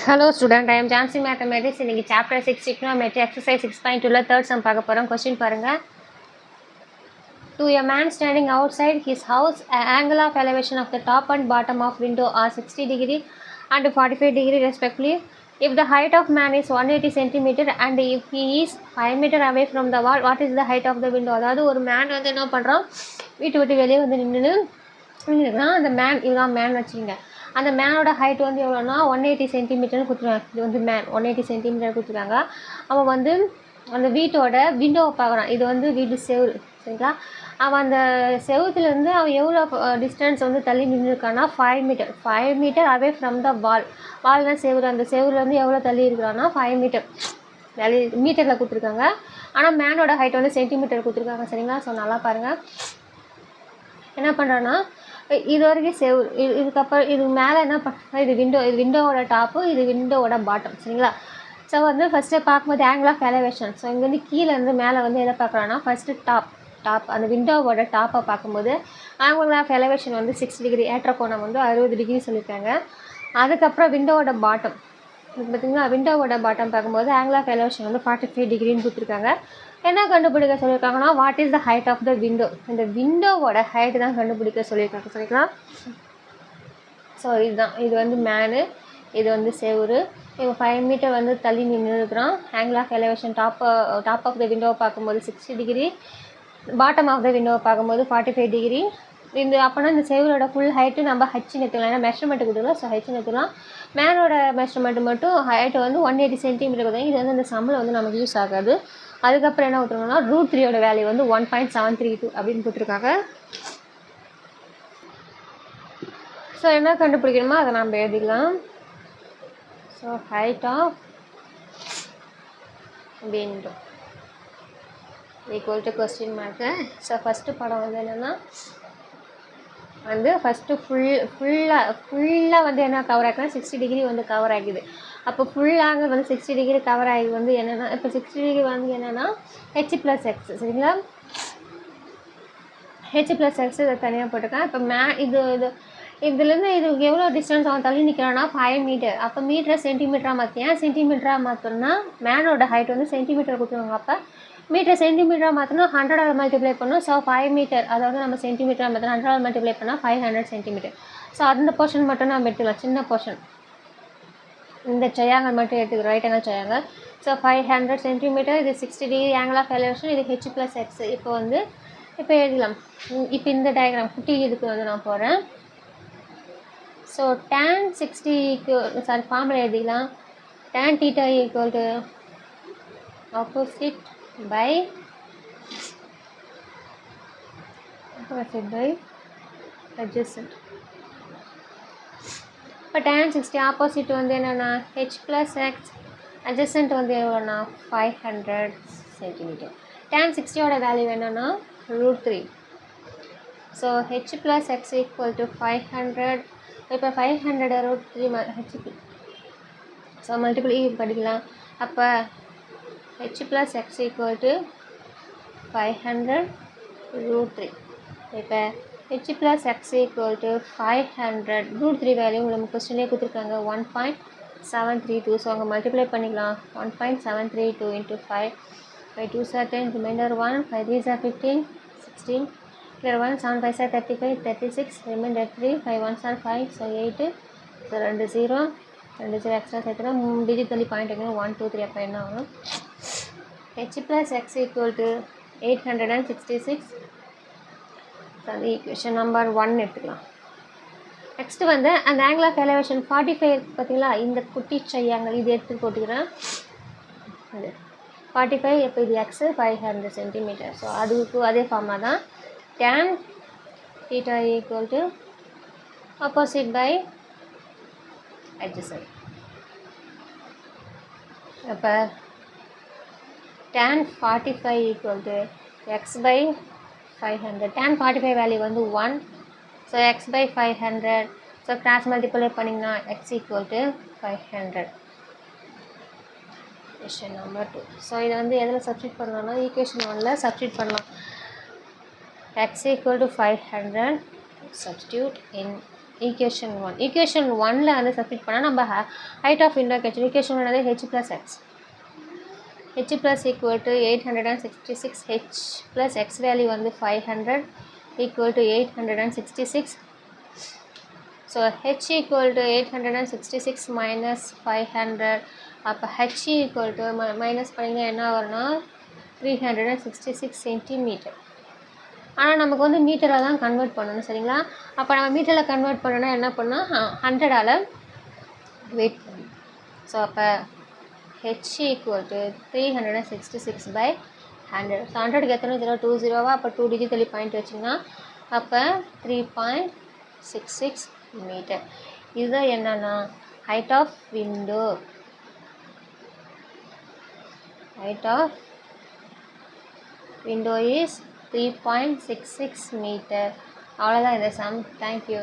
Hello student, I am Jansi Mathematics. In chapter 6 trigonometry exercise 6.2 third sum பார்க்க போறோம். Question பாருங்க. To a man standing outside his house, angle of elevation of the top and bottom of window are 60 degree and 45 degree respectively. If the height of man is 180 centimeter and if he is 5 meter away from the wall, what is the height of the window? அதாவது ஒரு man வந்து என்ன பண்ணுறான், வீட்டு விட்டு வெளியே வந்து நின்றுக்கிறான். அந்த மேன் இதுதான் மேன் வச்சுங்க. அந்த மேனோட ஹைட் வந்து எவ்வளோனா 180 சென்டிமீட்டர்னு கொடுத்துருக்காங்க. இது வந்து மேன் 180 சென்டிமீட்டர் கொடுத்துருக்காங்க. அவன் வந்து அந்த வீட்டோட விண்டோவை பார்க்குறான். இது வந்து வீட்டு செவுரு, சரிங்களா? அவன் அந்த செவுத்துலேருந்து அவன் எவ்வளோ டிஸ்டன்ஸ் வந்து தள்ளி நின்றுருக்கான்னா 5 மீட்டர் அவே ஃப்ரம் த வால்னால் செவுரு. அந்த செவுருலேருந்து எவ்வளோ தள்ளி இருக்கிறான்னா 5 மீட்டர் மீட்டரில் கொடுத்துருக்காங்க. ஆனால் மேனோட ஹைட் வந்து சென்டிமீட்டர் கொடுத்துருக்காங்க, சரிங்களா? ஸோ நல்லா பாருங்கள். என்ன பண்ணுறான்னா இது வரைக்கும் செவுரு, இதுக்கப்புறம் இது மேலே என்ன பண்ணுறாங்க, இது விண்டோவோட டாப்பு, இது விண்டோவோட பாட்டம், சரிங்களா? ஸோ வந்து ஃபஸ்ட்டு பார்க்கும்போது ஆங்கிள் ஆஃப் எலவேஷன். ஸோ இங்கேருந்து கீழேருந்து மேலே வந்து எதை பார்க்குறோன்னா ஃபஸ்ட்டு டாப் அந்த விண்டோவோட டாப்பை பார்க்கும்போது ஆங்கிள் ஆஃப் எலவேஷன் வந்து 6 டிகிரி, ஏற்ற கோணம் வந்து 60 டிகிரி சொல்லியிருக்காங்க. அதுக்கப்புறம் விண்டோவோட பாட்டம் பார்த்திங்கன்னா, விண்டோவோட பாட்டம் பார்க்கும்போது ஆங்கிள் ஆஃப் எலவேஷன் வந்து 45 டிகிரின்னு கொடுத்துருக்காங்க. என்ன கண்டுபிடிக்க சொல்லியிருக்காங்கன்னா what is the height of the window, இந்த விண்டோவோட ஹைட்டு தான் கண்டுபிடிக்க சொல்லியிருக்காங்க, சரிங்களா? ஸோ இதுதான், இது வந்து மேனு, இது வந்து செவுரு. இவன் 5 மீட்டர் வந்து தள்ளி நின்று இருக்கிறான். Angle of elevation top of the விண்டோவை பார்க்கும்போது 60 டிகிரி, பாட்டம் ஆஃப் த விண்டோவை பார்க்கும்போது 45 டிகிரி. இந்த அப்போனா இந்த செவரோட ஃபுல் ஹைட்டு நம்ம ஹெச்னு எடுத்துக்கலாம், ஏன்னா மெஷர்மெண்ட் கொடுத்துக்கலாம். ஸோ ஹெச்னு எடுத்துக்கலாம். மேனோட மெஷர்மெண்ட் மட்டும் ஹைட்டு வந்து 180 சென்டிமீட்டர் கொடுத்தாங்க. இது வந்து அந்த சம்மில் வந்து நமக்கு யூஸ் ஆகாது. அதுக்கப்புறம் என்ன கொடுத்துருக்காங்கன்னா √3 வேல்யூ வந்து 1.732 அப்படின்னு கொடுத்துருக்காங்க. ஸோ என்ன கண்டுபிடிக்கணுமோ அதை நம்ம எழுதிக்கலாம். So height of window equal to question mark. So first படம் வந்து என்னென்னா வந்து ஃபஸ்ட்டு ஃபுல்லாக வந்து என்ன கவர் ஆகுதுன்னா 60 டிகிரி வந்து கவர் ஆகிடுது. அப்போ ஃபுல்லாக வந்து 60 டிகிரி கவர் ஆகி வந்து என்னென்னா, இப்போ 60 டிகிரி வந்து என்னென்னா H+X, சரிங்களா? H+X இதை தனியாக போட்டிருக்கேன். இப்போ இதுலேருந்து இது எவ்வளோ டிஸ்டன்ஸ் அவன் தள்ளி நிற்கிறான்னா 5 மீட்டர். அப்போ மீட்டரை சென்டிமீட்டராக மாற்றியேன். சென்டிமீட்டராக மாற்றோன்னா மேனோட ஹைட் வந்து சென்டிமீட்டர் கொடுத்துருவாங்க. அப்போ மீட்டர் சென்டிமீட்டராக மாற்றினா 100 மல்டிப்ளை பண்ணணும். ஸோ 5 மீட்டர், அதாவது நம்ம சென்டிமீட்டராக மாற்றினா 100 மல்டிப்ளை பண்ணால் 500 சென்டிமீட்டர். ஸோ அந்த போர்ஷன் மட்டும் நம்ம எடுத்துக்கலாம், சின்ன போர்ஷன். இந்த ட்ரையாங்கல் மட்டும் எடுத்துக்கிறோம், right angle triangle. So 500 centimetre, இது 60 டிகிரி ஆங்கிள் ஆஃப் எலவேஷன், இது H+X. இப்போ எழுதலாம். இப்போ இந்த டயக்ராம் குட்டி இதுக்கு வந்து நான் போகிறேன். ஸோ tan 60க்கு ஃபார்முலா எழுதிக்கலாம். tan θ equal to opposite by adjacent. இப்போ tan 60 ஆப்போசிட் வந்து என்னென்னா H+X, adjacent வந்து எவ்வளோனா 500 சென்டிமீட்டர். tan 60யோட வேல்யூ என்னென்னா √3. So H+X equal to 500. இப்போ 500 √3 ஸோ மல்டிபிள் படிக்கலாம். அப்போ H+X ஈக்குவல் டு 500 √3. இப்போ H+X ஈக்குவல் டு 500 √3 வேல்யூ உங்களுக்கு கொஸ்டின்லேயே கொடுத்துருக்காங்க 1.732. ஸோ அங்கே மல்டிப்ளை பண்ணிக்கலாம். 1.732 × 5 by 2 10, remainder 1, 5 3 are 15, 16, here 1, 7 5 are 35, 36, remainder 3, 5 1 are 5, so 8, so 2 0 extra சேர்த்துனா 3 digit தள்ளி பாயிண்ட் வைக்கணும். 1 2 3. அப்போ என்ன ஆகும், H+X ஈக்குவல் டு 866. அந்த ஈக்குவேஷன் நம்பர் 1 எடுத்துக்கலாம். நெக்ஸ்ட்டு வந்து அந்த ஆங்கிள் ஆஃப் எலவேஷன் 45 பார்த்தீங்களா, இந்த குட்டி ட்ரையாங்கல் இது எடுத்து போட்டுக்கிறேன். அது 45, இப்போ இது X 500 சென்டிமீட்டர். ஸோ அதுக்கு அதே ஃபார்மாக தான் tan θ equal to opposite by adjacent. அப்போ tan 45 equal to X by 500. tan 45 value வந்து 1. So X by 500. So cross multiply பண்ணிங்கன்னா X equal to 500. Equation number 2. ஸோ இதை வந்து எதில் சப்ஸ்டியூட் பண்ணலாம்னா ஈக்குவேஷன் 1ல் சப்ஸ்டியூட் பண்ணலாம். X equal to 500 substitute in equation 1 equation 1ல் வந்து சப்ஸ்டிட் பண்ணால் நம்ம ஹைட் ஆஃப் விண்டோ கிடைச்சி equation 1 h + x h plus equal to 866 h plus x value வந்து 500 equal to 866. So h equal to 866 minus 500 அப்போ h equal to minus பண்ணிங்க என்ன வரும்னா 366 சென்டிமீட்டர். ஆனால் நமக்கு வந்து மீட்டராக தான் கன்வெர்ட் பண்ணணும் சரிங்களா. அப்போ நம்ம மீட்டரில் கன்வெர்ட் பண்ணணும்னா என்ன பண்ணால் 100ஆல் வெயிட் பண்ணணும். ஸோ அப்போ h equal to 366 by 100. So 100க்கு எத்தனை 0 அப்போ 2 டிஜிட் தள்ளி பாயிண்ட் வச்சிங்கன்னா அப்போ 3.66 மீட்டர். இதுதான் என்னன்னா height of window is 3.66 metre. அவ்வளோதான் இந்த சம். தேங்க்யூ.